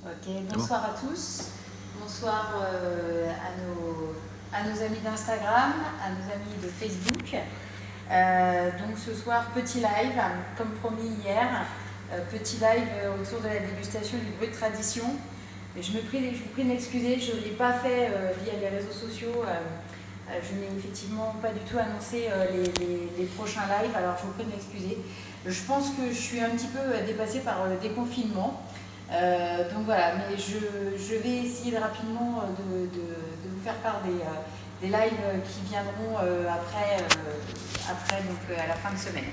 Ok, bonsoir à tous. Bonsoir à nos amis d'Instagram, à nos amis de Facebook. Donc ce soir, petit live, comme promis hier, petit live autour de la dégustation du Brut Tradition. Je vous prie de m'excuser, je ne l'ai pas fait via les réseaux sociaux. Je n'ai effectivement pas du tout annoncé les prochains lives, alors je vous prie de m'excuser. Je pense que je suis un petit peu dépassée par le déconfinement. Donc voilà, mais je vais essayer rapidement de vous faire part des lives qui viendront après donc, à la fin de semaine.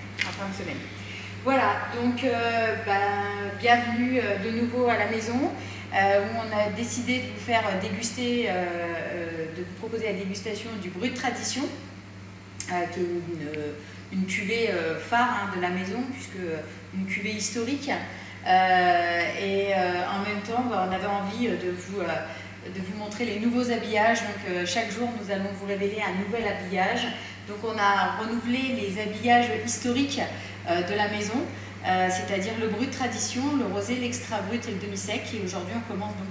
Voilà, donc bienvenue de nouveau à la maison où on a décidé de vous faire déguster, de vous proposer la dégustation du Brut Tradition, qui est une cuvée phare de la maison, puisque une cuvée historique. Et en même temps, on avait envie de vous montrer les nouveaux habillages. Donc chaque jour, nous allons vous révéler un nouvel habillage. Donc on a renouvelé les habillages historiques de la maison, c'est-à-dire le Brut Tradition, le rosé, l'extra brut et le demi-sec. Et aujourd'hui, on commence donc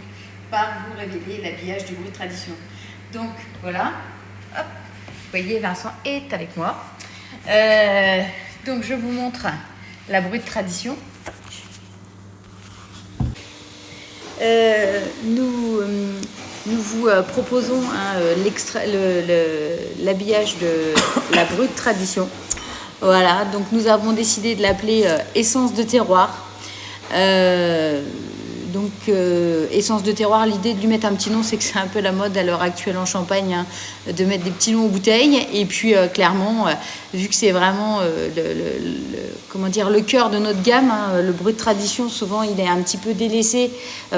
par vous révéler l'habillage du Brut Tradition. Donc voilà, hop, vous voyez, Vincent est avec moi. Donc je vous montre la Brut Tradition. Nous vous proposons l'habillage de la Brut Tradition. Voilà, donc nous avons décidé de l'appeler Essence de terroir. Essence de terroir, l'idée de lui mettre un petit nom, c'est que c'est un peu la mode à l'heure actuelle en Champagne, de mettre des petits noms aux bouteilles. Et puis clairement, vu que c'est vraiment le cœur de notre gamme, le Brut Tradition, souvent il est un petit peu délaissé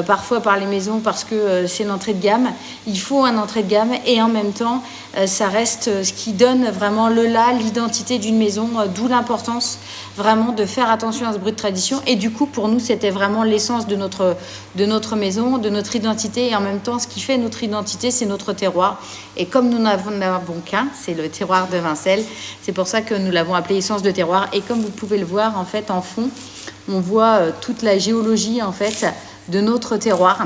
parfois par les maisons parce que c'est une entrée de gamme. Il faut un entrée de gamme et en même temps, ça reste ce qui donne vraiment l'identité d'une maison, d'où l'importance vraiment de faire attention à ce Brut Tradition. Et du coup, pour nous, c'était vraiment l'essence de notre maison, de notre identité. Et en même temps, ce qui fait notre identité, c'est notre terroir. Et comme nous n'avons qu'un, c'est le terroir de Vincelles. C'est pour ça que nous l'avons appelé Essence de terroir. Et comme vous pouvez le voir, en fait, en fond, on voit toute la géologie, en fait, de notre terroir.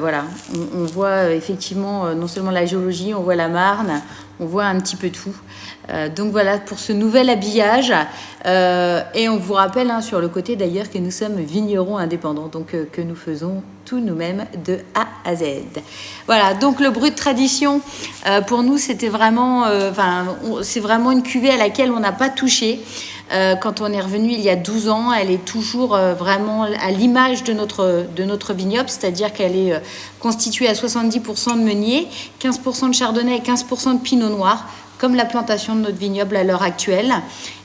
Voilà, on voit effectivement non seulement la géologie, on voit la Marne, on voit un petit peu tout. Donc voilà pour ce nouvel habillage. Et on vous rappelle sur le côté d'ailleurs que nous sommes vignerons indépendants, donc que nous faisons tout nous-mêmes de A à Z. Voilà, donc le Brut Tradition, pour nous, c'était vraiment, c'est vraiment une cuvée à laquelle on n'a pas touché. Quand on est revenu il y a 12 ans, elle est toujours vraiment à l'image de notre vignoble, c'est-à-dire qu'elle est constituée à 70% de meunier, 15% de chardonnay et 15% de pinot noir, comme la plantation de notre vignoble à l'heure actuelle.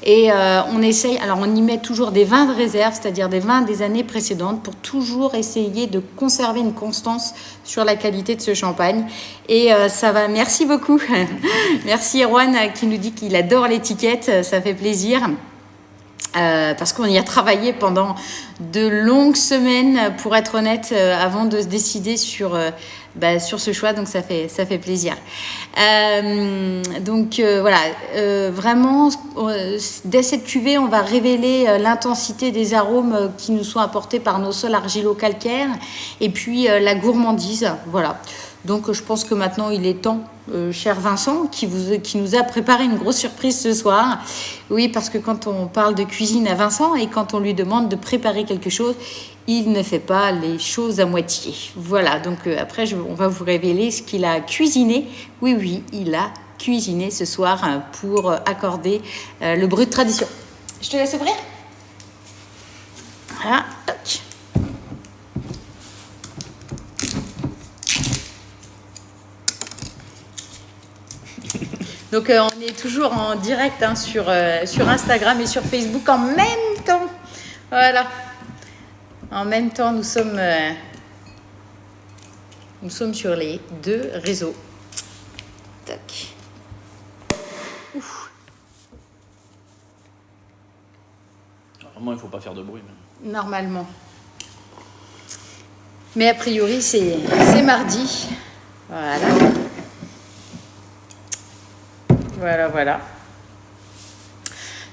Et on essaye, alors on y met toujours des vins de réserve, c'est-à-dire des vins des années précédentes, pour toujours essayer de conserver une constance sur la qualité de ce champagne. Et ça va, merci beaucoup. Merci Erwan qui nous dit qu'il adore l'étiquette, ça fait plaisir. Parce qu'on y a travaillé pendant de longues semaines, pour être honnête, avant de se décider sur ce choix, donc ça fait plaisir. Vraiment, dès cette cuvée, on va révéler l'intensité des arômes qui nous sont apportés par nos sols argilo-calcaires et puis la gourmandise, voilà. Donc je pense que maintenant il est temps, cher Vincent, qui nous a préparé une grosse surprise ce soir. Oui, parce que quand on parle de cuisine à Vincent et quand on lui demande de préparer quelque chose, il ne fait pas les choses à moitié. Voilà, donc après on va vous révéler ce qu'il a cuisiné. Oui, il a cuisiné ce soir pour accorder le Brut Tradition. Je te laisse ouvrir. Voilà, toc. Donc on est toujours en direct sur Instagram et sur Facebook en même temps. Voilà. En même temps, nous sommes sur les deux réseaux. Tac. Ouf. Normalement, il ne faut pas faire de bruit. Mais... Normalement. Mais a priori, c'est mardi. Voilà.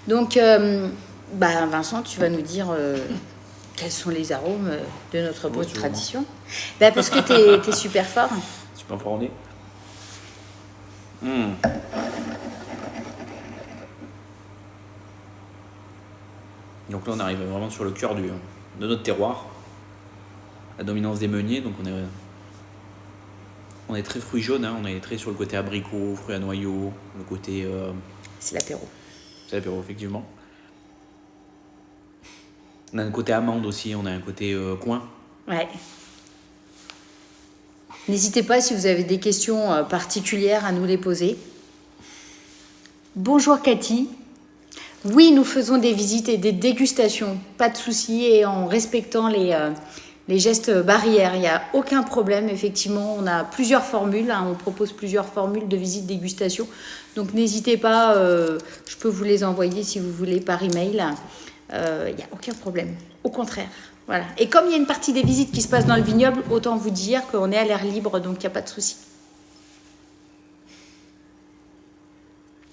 Donc, Vincent, tu vas nous dire Quels sont les arômes de notre brut sûrement. tradition? Parce que t'es super fort. Super fort au nez. Donc là, on arrive vraiment sur le cœur de notre terroir. La dominance des meuniers, donc on est très fruits jaunes, hein, on est très sur le côté abricot, fruits à noyaux, le côté... C'est l'apéro. C'est l'apéro, effectivement. On a un côté amande aussi, on a un côté coin. Ouais. N'hésitez pas si vous avez des questions particulières à nous les poser. Bonjour Cathy. Oui, nous faisons des visites et des dégustations, pas de souci, et en respectant les gestes barrières, il n'y a aucun problème. Effectivement, on a plusieurs formules, hein, on propose plusieurs formules de visite dégustation, donc n'hésitez pas, je peux vous les envoyer si vous voulez par email, il n'y a aucun problème, au contraire. Voilà. Et comme il y a une partie des visites qui se passe dans le vignoble, autant vous dire qu'on est à l'air libre, donc il n'y a pas de souci.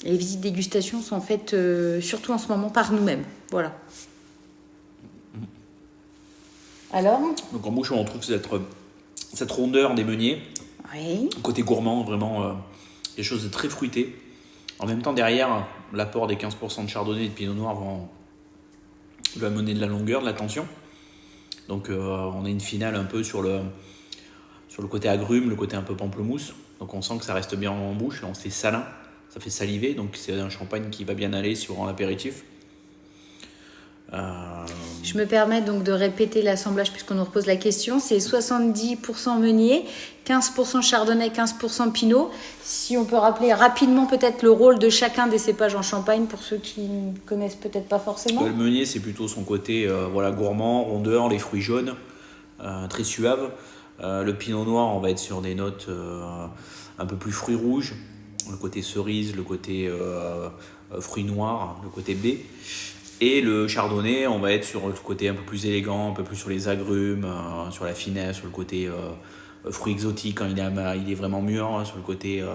Les visites dégustation sont faites surtout en ce moment par nous-mêmes. Voilà. Alors? Donc en bouche, on retrouve cette rondeur des meuniers. Oui. Côté gourmand, vraiment des choses de très fruitées. En même temps, derrière, l'apport des 15% de chardonnay et de pinot noir va mener de la longueur, de la tension. Donc on a une finale un peu sur le côté agrume, le côté un peu pamplemousse. Donc on sent que ça reste bien en bouche. On fait salin, ça fait saliver. Donc c'est un champagne qui va bien aller sur l'apéritif. Je me permets donc de répéter l'assemblage puisqu'on nous repose la question. C'est 70% meunier, 15% chardonnay, 15% pinot. Si on peut rappeler rapidement peut-être le rôle de chacun des cépages en Champagne pour ceux qui ne connaissent peut-être pas forcément. Le meunier, c'est plutôt son côté gourmand, rondeur, les fruits jaunes, très suaves. Le pinot noir, on va être sur des notes un peu plus fruits rouges, le côté cerise, le côté fruits noirs, le côté baie. Et le chardonnay, on va être sur le côté un peu plus élégant, un peu plus sur les agrumes, sur la finesse, sur le côté fruits exotiques quand il est vraiment mûr, hein, sur le côté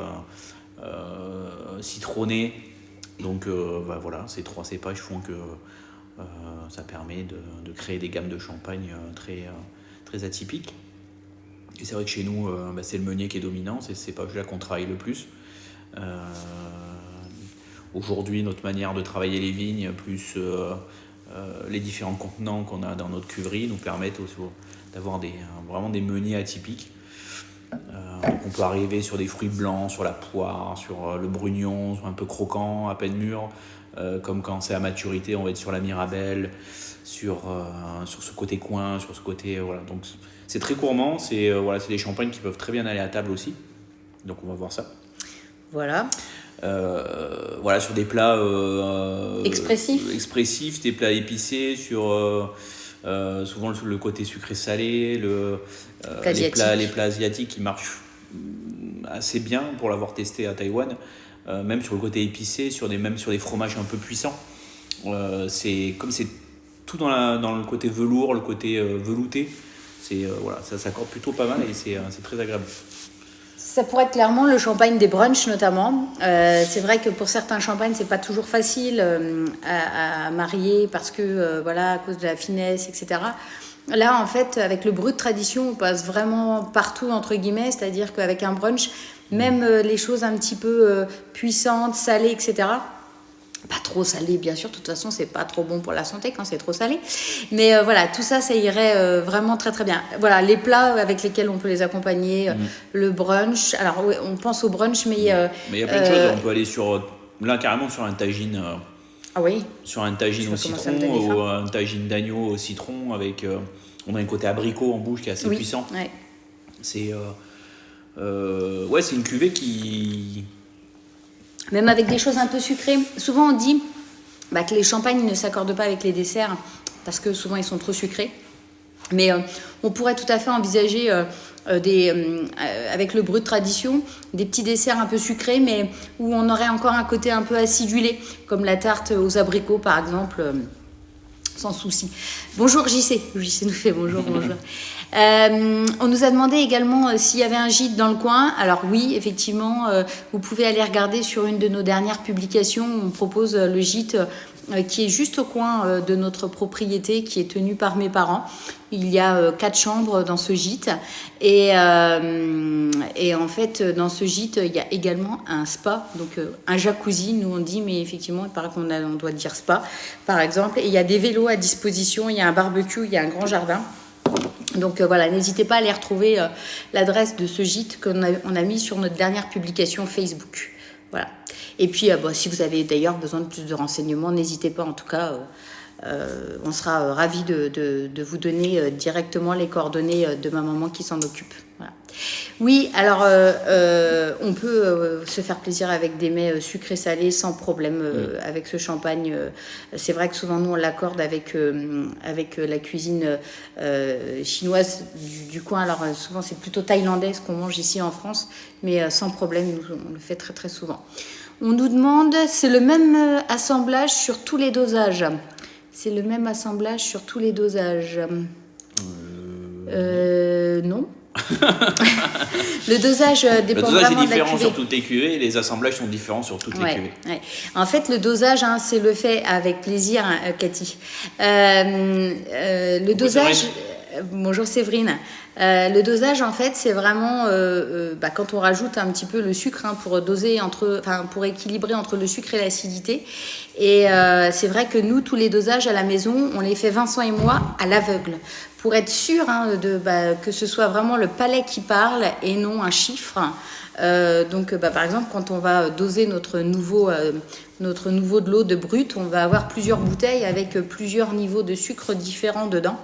citronné. Donc voilà, ces trois cépages font que ça permet de créer des gammes de champagne très atypiques. Et c'est vrai que chez nous, c'est le meunier qui est dominant, c'est ce cépage-là qu'on travaille le plus. Aujourd'hui, notre manière de travailler les vignes, plus les différents contenants qu'on a dans notre cuverie, nous permettent aussi d'avoir vraiment des meuniers atypiques. Donc on peut arriver sur des fruits blancs, sur la poire, sur le brugnon, un peu croquant, à peine mûr, comme quand c'est à maturité, on va être sur la mirabelle, sur ce côté coin, sur ce côté... voilà. Donc c'est très gourmand, c'est des champagnes qui peuvent très bien aller à table aussi. Donc on va voir ça. Voilà. Sur des plats expressifs, des plats épicés, sur souvent le côté sucré-salé, les plats asiatiques qui marchent assez bien pour l'avoir testé à Taïwan, même sur le côté épicé, même sur des fromages un peu puissants. C'est tout dans le côté velours, le côté velouté, ça s'accorde plutôt pas mal et c'est très agréable. Ça pourrait être clairement le champagne des brunchs notamment. C'est vrai que pour certains champagnes, c'est pas toujours facile à marier parce que à cause de la finesse, etc. Là, en fait, avec le brut tradition, on passe vraiment partout entre guillemets, c'est-à-dire qu'avec un brunch, même les choses un petit peu puissantes, salées, etc. Pas trop salé, bien sûr. De toute façon, c'est pas trop bon pour la santé quand c'est trop salé. Mais tout ça, ça irait vraiment très très bien. Voilà, les plats avec lesquels on peut les accompagner, le brunch. Alors, oui, on pense au brunch, mais... mais il y a plein de choses. On peut aller carrément sur un tagine. Ah oui. Sur un tagine au citron ou un tagine d'agneau au citron avec... on a un côté abricot en bouche qui est assez puissant. Ouais. C'est une cuvée qui... Même avec des choses un peu sucrées. Souvent, on dit que les champagnes ne s'accordent pas avec les desserts parce que souvent, ils sont trop sucrés. Mais on pourrait tout à fait envisager, avec le brut tradition, des petits desserts un peu sucrés, mais où on aurait encore un côté un peu acidulé, comme la tarte aux abricots, par exemple, sans souci. Bonjour JC. JC nous fait bonjour. On nous a demandé également s'il y avait un gîte dans le coin. Alors oui, effectivement, vous pouvez aller regarder sur une de nos dernières publications. On propose le gîte qui est juste au coin de notre propriété, qui est tenue par mes parents. Il y a 4 chambres dans ce gîte. Et en fait, dans ce gîte, il y a également un spa, donc un jacuzzi, nous on dit, mais effectivement, il paraît on doit dire spa, par exemple. Et il y a des vélos à disposition, il y a un barbecue, il y a un grand jardin. Donc voilà, n'hésitez pas à aller retrouver l'adresse de ce gîte qu'on a mis sur notre dernière publication Facebook. Voilà. Et puis, si vous avez d'ailleurs besoin de plus de renseignements, n'hésitez pas. En tout cas, on sera ravis de vous donner directement les coordonnées de ma maman qui s'en occupe. Voilà. Oui, alors on peut se faire plaisir avec des mets sucrés salés sans problème avec ce champagne. C'est vrai que souvent nous on l'accorde avec la cuisine chinoise du coin. Alors souvent c'est plutôt thaïlandais ce qu'on mange ici en France, mais sans problème, nous, on le fait très très souvent. On nous demande, c'est le même assemblage sur tous les dosages. C'est le même assemblage sur tous les dosages. Non. Le dosage dépend vraiment de la cuvée. Le dosage est différent sur toutes les cuvées et les assemblages sont différents sur toutes les cuvées. Ouais. En fait, le dosage, c'est le fait avec plaisir, Cathy. Le dosage... Bonjour Séverine. Le dosage, en fait, c'est vraiment quand on rajoute un petit peu le sucre pour doser pour équilibrer entre le sucre et l'acidité. Et c'est vrai que nous, tous les dosages à la maison, on les fait Vincent et moi à l'aveugle pour être sûr que ce soit vraiment le palais qui parle et non un chiffre. Donc, par exemple, quand on va doser notre nouveau de l'eau de brut, on va avoir plusieurs bouteilles avec plusieurs niveaux de sucre différents dedans.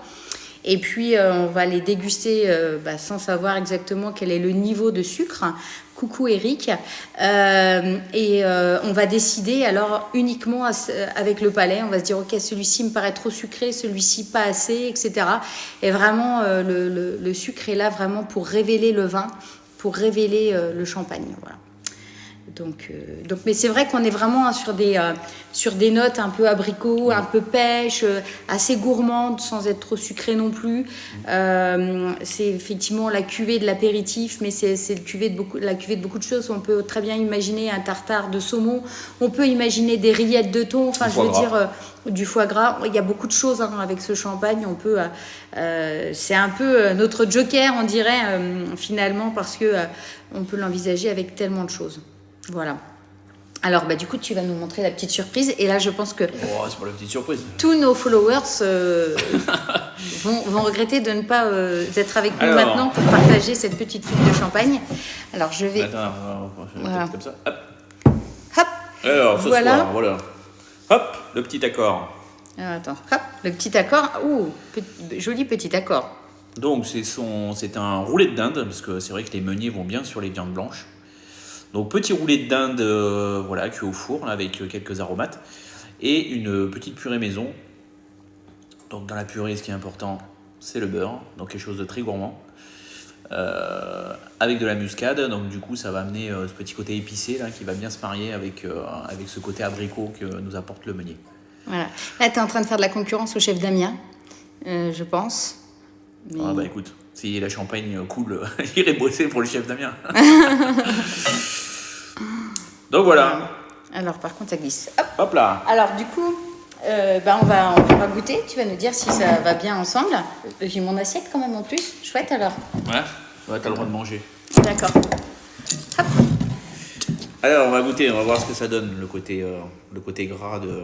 Et puis, on va les déguster sans savoir exactement quel est le niveau de sucre. Coucou Eric. On va décider alors uniquement avec le palais. On va se dire, ok, celui-ci me paraît trop sucré, celui-ci pas assez, etc. Et vraiment, le sucre est là vraiment pour révéler le vin, pour révéler le champagne. Voilà. Donc, mais c'est vrai qu'on est vraiment sur des notes un peu abricot, un peu pêche, assez gourmande sans être trop sucré non plus. C'est effectivement la cuvée de l'apéritif, mais c'est la cuvée de beaucoup de choses. On peut très bien imaginer un tartare de saumon, on peut imaginer des rillettes de thon, du foie gras. Il y a beaucoup de choses avec ce champagne. On peut, c'est un peu notre joker, on dirait finalement, parce que on peut l'envisager avec tellement de choses. Voilà. Alors, du coup, tu vas nous montrer la petite surprise. Et là, je pense que c'est pas la petite surprise. Tous nos followers vont regretter de ne pas être avec nous maintenant pour partager cette petite flûte de champagne. Alors, je vais... Attends, voilà. Comme ça. Hop. Hop. Alors, ce soir, voilà. Hop, le petit accord. Alors, attends. Hop, le petit accord. Ouh, joli petit accord. Donc, c'est un roulet de dinde, parce que c'est vrai que les meuniers vont bien sur les viandes blanches. Donc petit roulet de dinde cuit au four avec quelques aromates et une petite purée maison. Donc dans la purée, ce qui est important, c'est le beurre, donc quelque chose de très gourmand. Avec de la muscade, donc du coup ça va amener ce petit côté épicé là, qui va bien se marier avec ce côté abricot que nous apporte le meunier. Voilà. Là tu es en train de faire de la concurrence au chef Damien, je pense. Mais... Ah écoute, si la champagne coule, j'irai bosser pour le chef Damien. Donc voilà. Alors par contre ça glisse. Hop là. Alors du coup, on va goûter. Tu vas nous dire si ça va bien ensemble. J'ai mon assiette quand même en plus. Chouette alors. Ouais, t'as le droit de manger. D'accord. Hop. Alors on va goûter, on va voir ce que ça donne, le côté gras de...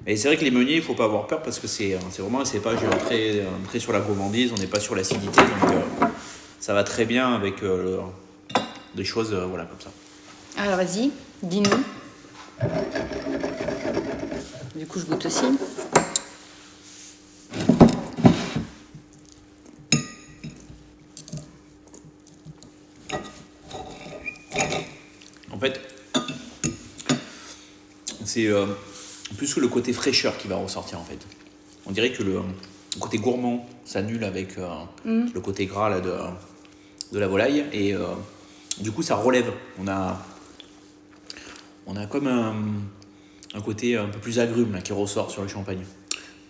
Et c'est vrai que les meuniers, il ne faut pas avoir peur parce que c'est vraiment un cépage très sur la gourmandise, on n'est pas sur l'acidité, donc ça va très bien avec des choses comme ça. Alors vas-y, dis-nous. Du coup, je goûte aussi. En fait, c'est plus que le côté fraîcheur qui va ressortir en fait. On dirait que le côté gourmand s'annule avec le côté gras là, de la volaille et du coup ça relève. On a comme un côté un peu plus agrume là, qui ressort sur le champagne.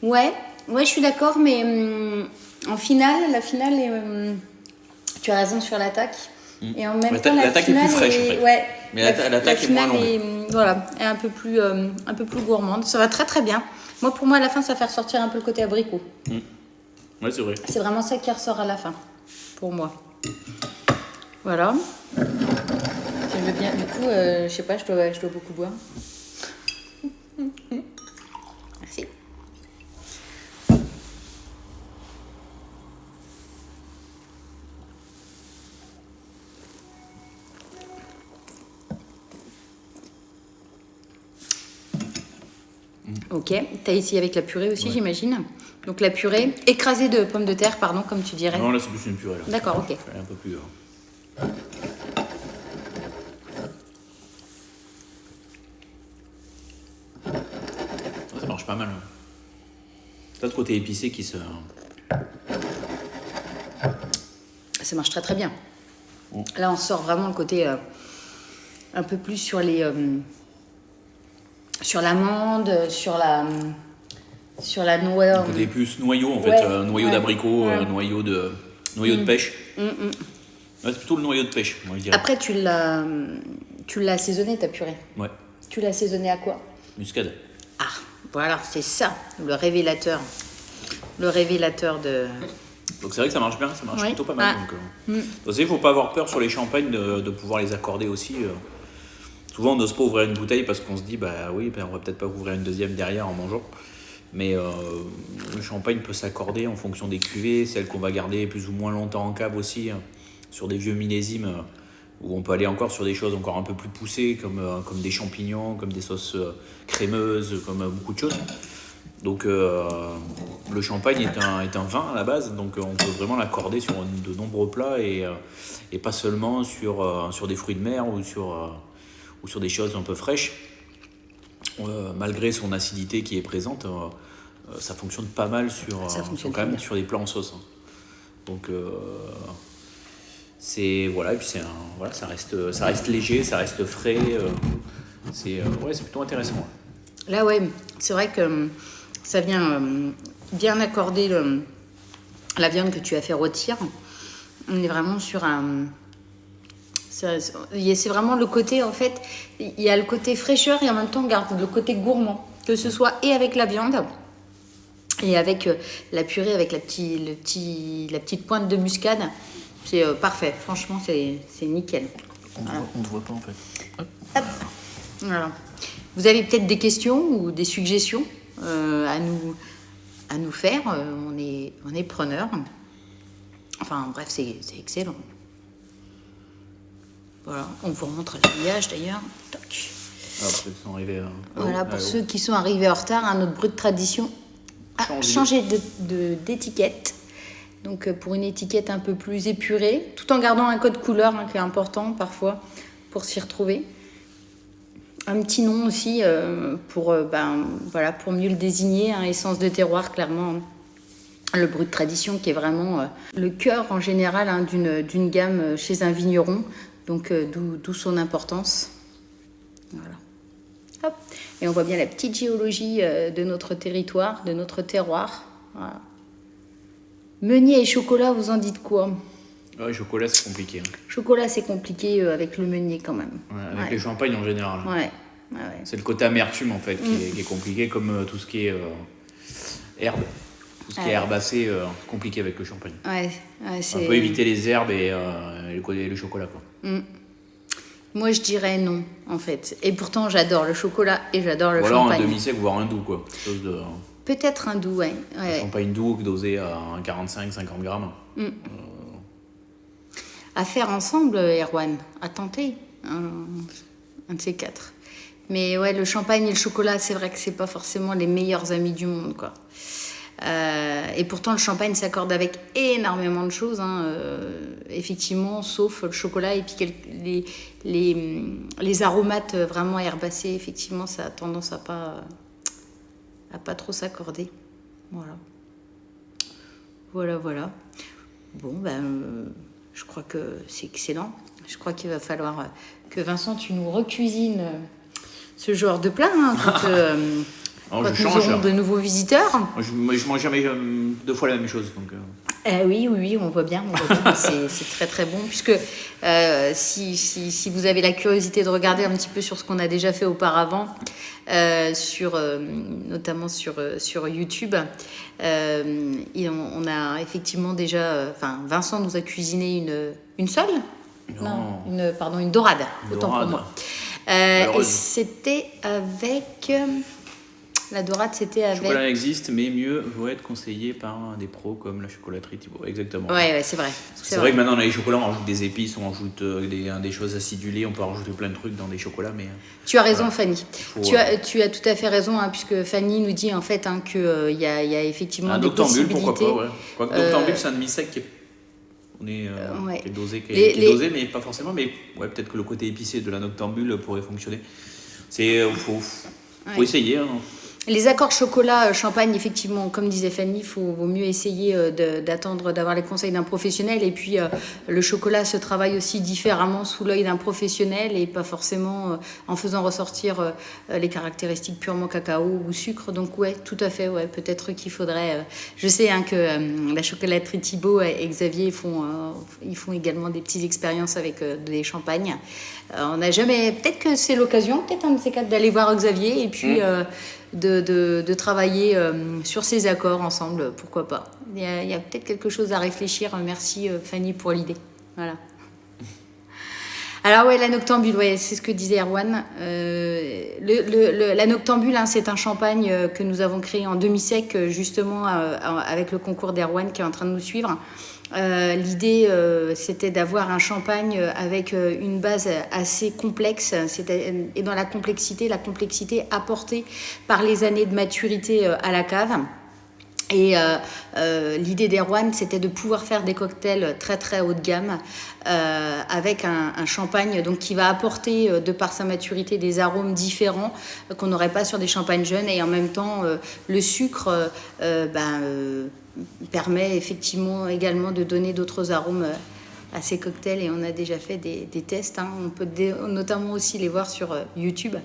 Ouais, je suis d'accord, mais la finale est, tu as raison sur l'attaque. Et en même temps, l'attaque est plus fraîche en fait. Ouais, Mais l'attaque est moins longue. Voilà, est un peu plus gourmande. Ça va très très bien. Pour moi, à la fin, ça fait ressortir un peu le côté abricot. Ouais, c'est vrai. C'est vraiment ça qui ressort à la fin, pour moi. Voilà. Je veux bien. Du coup, je sais pas, je dois beaucoup boire. Merci. Ok, tu as ici avec la purée aussi, j'imagine. Donc la purée écrasée de pommes de terre, pardon, comme tu dirais. Non, là, c'est plus une purée. D'accord, ok. Elle est un peu plus... Ça marche pas mal. T'as le côté épicé qui se... Ça marche très très bien. Là, on sort vraiment le côté un peu plus sur les... sur l'amande, sur la noix. Le côté plus noyau, en fait. Noyau d'abricot, noyau de pêche. Ouais, c'est plutôt le noyau de pêche, moi, je dirais. Après, tu l'as assaisonné, ta purée. Ouais. Tu l'as assaisonné à quoi? Muscade. Ah, voilà, c'est ça, le révélateur. Le révélateur de... Donc c'est vrai que ça marche bien, ça marche plutôt pas mal. Donc, il ne faut pas avoir peur sur les champagnes de pouvoir les accorder aussi. Souvent, on n'ose pas ouvrir une bouteille parce qu'on se dit, on va peut-être pas ouvrir une deuxième derrière en mangeant. Mais le champagne peut s'accorder en fonction des cuvées, celles qu'on va garder plus ou moins longtemps en cave aussi, sur des vieux millésimes où on peut aller encore sur des choses encore un peu plus poussées, comme des champignons, comme des sauces crémeuses, comme beaucoup de choses. Donc le champagne est un vin à la base, donc on peut vraiment l'accorder sur de nombreux plats et pas seulement sur des fruits de mer ou sur des choses un peu fraîches. Malgré son acidité qui est présente, ça fonctionne pas mal sur des plats en sauce. Donc et puis ça reste léger, ça reste frais. C'est plutôt intéressant. Là, c'est vrai que ça vient bien accorder la viande que tu as fait rôtir. On est vraiment sur un... C'est vraiment le côté, en fait, il y a le côté fraîcheur et en même temps on garde le côté gourmand, que ce soit et avec la viande et avec la purée, avec la petite pointe de muscade. C'est parfait, franchement, c'est nickel. On ne voit pas en fait. Hop. Voilà. Vous avez peut-être des questions ou des suggestions à nous faire, on est preneurs. Enfin bref, c'est excellent. Voilà, on vous remontre l'habillage d'ailleurs. Toc. Pour ceux qui sont arrivés ceux qui sont arrivés en retard, notre brut tradition a changé d'étiquette. Donc pour une étiquette un peu plus épurée, tout en gardant un code couleur qui est important parfois pour s'y retrouver. Un petit nom aussi pour mieux le désigner, essence de terroir clairement. Le brut tradition qui est vraiment le cœur en général d'une gamme chez un vigneron. Donc d'où son importance. Voilà. Hop. Et on voit bien la petite géologie de notre territoire, de notre terroir. Voilà. Meunier et chocolat, vous en dites quoi? Chocolat, c'est compliqué. Chocolat, c'est compliqué avec le meunier quand même. Avec les champagnes en général. Ouais. C'est le côté amertume en fait qui est compliqué, comme tout ce qui est herbe. Tout ce qui est herbacé, compliqué avec le champagne. On peut éviter les herbes et le chocolat, quoi. Moi, je dirais non, en fait. Et pourtant, j'adore le chocolat et j'adore le champagne. Ou alors un demi-sec, voire un doux, quoi. Peut-être un doux, Un champagne doux dosé à 45-50 grammes. À faire ensemble, Erwan, à tenter. Un de ces quatre. Mais le champagne et le chocolat, c'est vrai que c'est pas forcément les meilleurs amis du monde, quoi. Et pourtant le champagne s'accorde avec énormément de choses effectivement, sauf le chocolat et puis les aromates vraiment herbacés, effectivement ça a tendance à pas trop s'accorder. Voilà. Bon je crois que c'est excellent. Je crois qu'il va falloir que Vincent tu nous recuisines ce genre de plat quand nous aurons de nouveaux visiteurs. Je mange jamais 2 fois la même chose. Donc, Oui, on voit bien. C'est très très bon, puisque si vous avez la curiosité de regarder un petit peu sur ce qu'on a déjà fait auparavant, notamment sur YouTube, on a effectivement déjà, Vincent nous a cuisiné une sole. Non. Une dorade, autant pour moi. Et c'était avec... La dorade, c'était avec... Le chocolat existe, mais mieux vaut être conseillé par des pros comme la chocolaterie Thibaut. Exactement. Ouais, c'est vrai. C'est vrai que maintenant, dans les chocolats, on rajoute des épices, on rajoute des choses acidulées, on peut rajouter plein de trucs dans des chocolats, mais... Tu as raison, Fanny. Tu as tout à fait raison, puisque Fanny nous dit en fait qu'il y a effectivement des possibilités. Pourquoi pas, ouais. Quoique Noctambule, c'est un demi-sec qui est dosé, dosé, mais pas forcément. Mais ouais, peut-être que le côté épicé de la Noctambule pourrait fonctionner. Faut essayer, hein. Les accords chocolat-champagne, effectivement, comme disait Fanny, vaut mieux essayer d'attendre d'avoir les conseils d'un professionnel. Et puis, le chocolat se travaille aussi différemment sous l'œil d'un professionnel et pas forcément en faisant ressortir les caractéristiques purement cacao ou sucre. Donc, ouais, tout à fait, ouais, peut-être qu'il faudrait... je sais que la chocolaterie Thibaut et Xavier ils font également des petites expériences avec des champagnes. On n'a jamais... Peut-être que c'est l'occasion, peut-être un de ces quatre, d'aller voir Xavier et puis... De travailler sur ces accords ensemble, pourquoi pas. Il y a peut-être quelque chose à réfléchir. Merci Fanny pour l'idée. Voilà. Alors ouais, la Noctambule, ouais, c'est ce que disait Erwan. La Noctambule, c'est un champagne que nous avons créé en demi-sec, justement avec le concours d'Erwan qui est en train de nous suivre. L'idée, c'était d'avoir un champagne avec une base assez complexe, et dans la complexité apportée par les années de maturité à la cave. Et l'idée d'Erwan, c'était de pouvoir faire des cocktails très très haut de gamme avec un champagne donc, qui va apporter, de par sa maturité, des arômes différents qu'on n'aurait pas sur des champagnes jeunes. Et en même temps, le sucre permet effectivement également de donner d'autres arômes à ces cocktails. Et on a déjà fait des tests. On peut notamment aussi les voir sur YouTube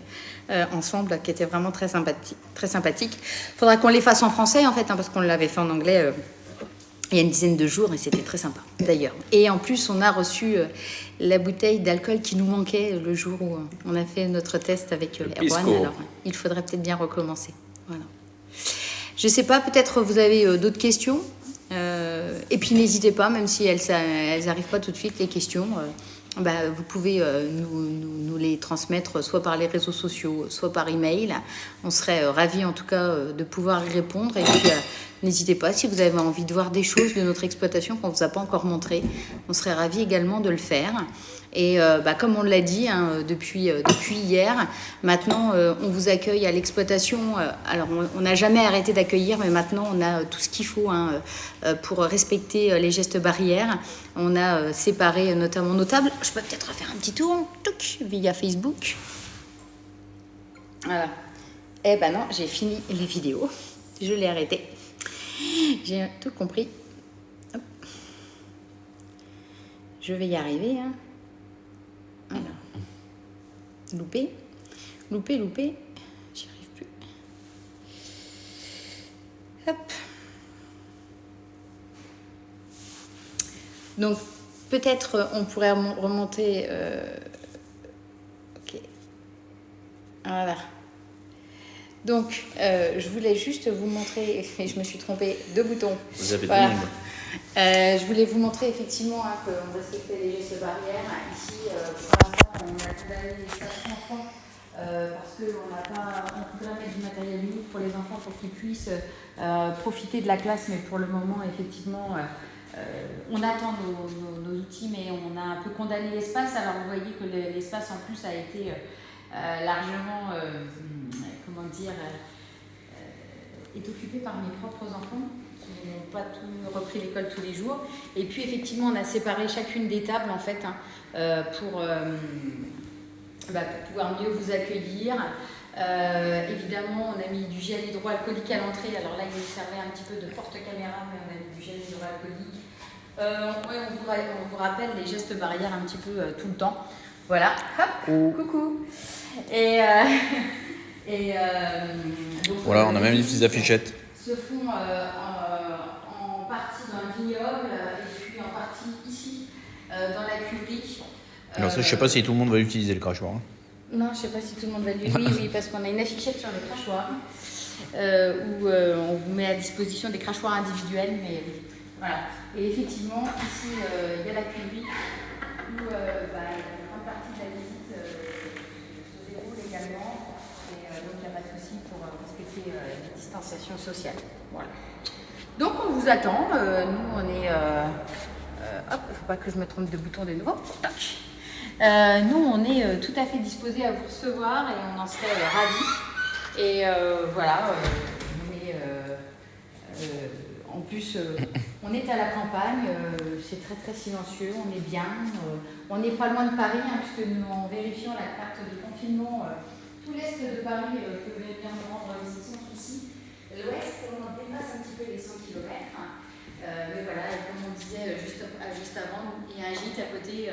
ensemble, qui étaient vraiment très sympathiques. Il faudra qu'on les fasse en français, en fait, parce qu'on l'avait fait en anglais il y a une dizaine de jours et c'était très sympa, d'ailleurs. Et en plus, on a reçu la bouteille d'alcool qui nous manquait le jour où on a fait notre test avec Erwan. Alors, il faudrait peut-être bien recommencer. Voilà. Je ne sais pas, peut-être vous avez d'autres questions. Et puis n'hésitez pas, même si elles n'arrivent pas tout de suite, les questions, vous pouvez nous les transmettre soit par les réseaux sociaux, soit par email. On serait ravis en tout cas de pouvoir y répondre. Et puis n'hésitez pas, si vous avez envie de voir des choses de notre exploitation qu'on ne vous a pas encore montrées, on serait ravis également de le faire. Et comme on l'a dit depuis hier, maintenant on vous accueille à l'exploitation. Alors on n'a jamais arrêté d'accueillir, mais maintenant on a tout ce qu'il faut pour respecter les gestes barrières. On a séparé notamment nos tables. Je peux peut-être faire un petit tour via Facebook. Voilà. Eh ben non, j'ai fini les vidéos. Je l'ai arrêté. J'ai tout compris. Hop. Je vais y arriver. Alors, loupé, j'y arrive plus. Hop. Donc, peut-être on pourrait remonter. Ok. Voilà. Donc, je voulais juste vous montrer, et je me suis trompée de bouton. Vous avez voilà. Je voulais vous montrer effectivement qu'on respectait les gestes barrières. Ici, pour l'instant, on a condamné les stations enfants parce qu'on n'a pas, on peut mettre du matériel unique pour les enfants pour qu'ils puissent profiter de la classe, mais pour le moment, effectivement, on attend nos outils, mais on a un peu condamné l'espace. Alors, vous voyez que l'espace en plus a été largement, est occupé par mes propres enfants. Qui n'ont pas repris l'école tous les jours. Et puis effectivement, on a séparé chacune des tables en fait pour pouvoir mieux vous accueillir. Évidemment, on a mis du gel hydroalcoolique à l'entrée. Alors là, il nous servait un petit peu de porte-caméra, mais on a mis du gel hydroalcoolique. On vous rappelle les gestes barrières un petit peu tout le temps. Voilà. Hop, coucou. Donc, voilà, on a même des petites affichettes. Se font en partie dans le vignoble dans la cuverie. Alors ça, je sais pas si tout le monde va utiliser le crachoir. Hein. Non, je sais pas si tout le monde va le dire. Oui, parce qu'on a une affichette sur les crachoirs où on vous met à disposition des crachoirs individuels. Mais voilà. Et effectivement, ici, il y a la cuverie où une grande partie de la visite se déroule également. Et donc, il n'y a pas de souci pour respecter la distanciation sociale. Voilà. Donc, on vous attend. Nous, on est... hop, il ne faut pas que je me trompe de bouton de nouveau. Tac. Nous, on est tout à fait disposés à vous recevoir et on en serait ravis. Et voilà, en plus, on est à la campagne, c'est très très silencieux, on est bien. On n'est pas loin de Paris, hein, puisque nous, en vérifiant la carte de confinement, tout l'est de Paris peut bien nous rendre visite sans souci. L'ouest, on dépasse un petit peu les 100 km. Mais voilà, comme on disait juste avant, il y a un gîte à côté.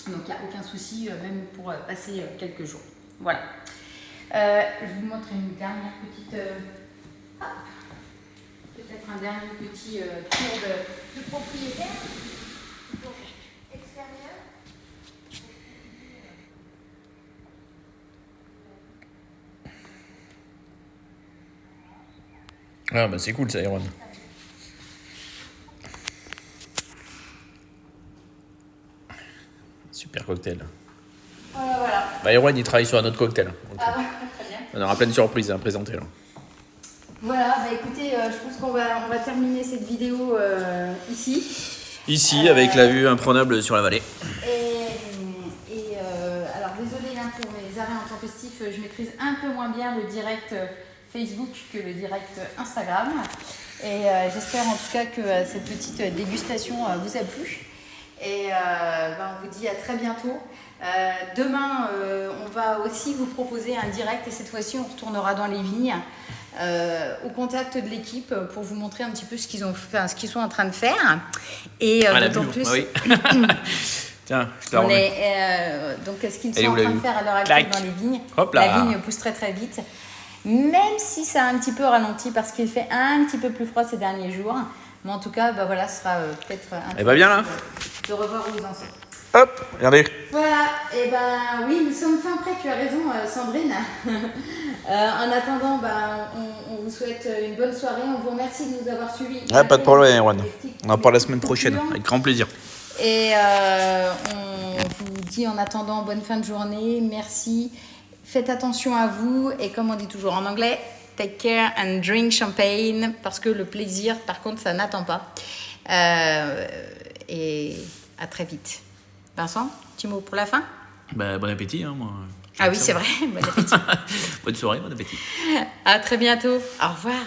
Donc il n'y a aucun souci, même pour passer quelques jours. Voilà. Je vous montre une dernière petite... peut-être un dernier petit tour de propriétaire. Tour extérieur. Ah bah c'est cool ça, Erwan. Super cocktail. Voilà. Bah, Erwan, il travaille sur un autre cocktail. Donc, Ah, très bien. on aura plein de surprises à présenter. Là. Voilà, écoutez, je pense qu'on va terminer cette vidéo ici. Ici, avec la vue imprenable sur la vallée. Alors, désolé pour mes arrêts intempestifs, je maîtrise un peu moins bien le direct Facebook que le direct Instagram. Et j'espère en tout cas que cette petite dégustation vous a plu. Et on vous dit à très bientôt. Demain, on va aussi vous proposer un direct et cette fois-ci, on retournera dans les vignes au contact de l'équipe pour vous montrer un petit peu ce qu'ils sont en train de faire. Et d'autant plus. Ah oui. Tiens, je te la remets. Donc, ce qu'ils Elle est sont où, en la train de vue faire à l'heure actuelle Clac. dans les vignes. Hop là. La vigne pousse très très vite. Même si ça a un petit peu ralenti parce qu'il fait un petit peu plus froid ces derniers jours. Mais en tout cas, voilà, ce sera peut-être Elle va bien là de revoir où vous en êtes. Hop, regardez. Voilà, et oui, nous sommes fin prêts, tu as raison Sandrine. En attendant, on vous souhaite une bonne soirée, on vous remercie de nous avoir suivis. Ah, pas de problème, Erwan. On en parle la semaine prochaine, avec grand plaisir. Et on vous dit en attendant, bonne fin de journée, merci. Faites attention à vous, et comme on dit toujours en anglais, take care and drink champagne, parce que le plaisir, par contre, ça n'attend pas. Et à très vite. Vincent, petit mot pour la fin ? Bah, bon appétit, hein, moi. Ah oui, c'est vrai, bon appétit. Bonne soirée, bon appétit. À très bientôt, au revoir.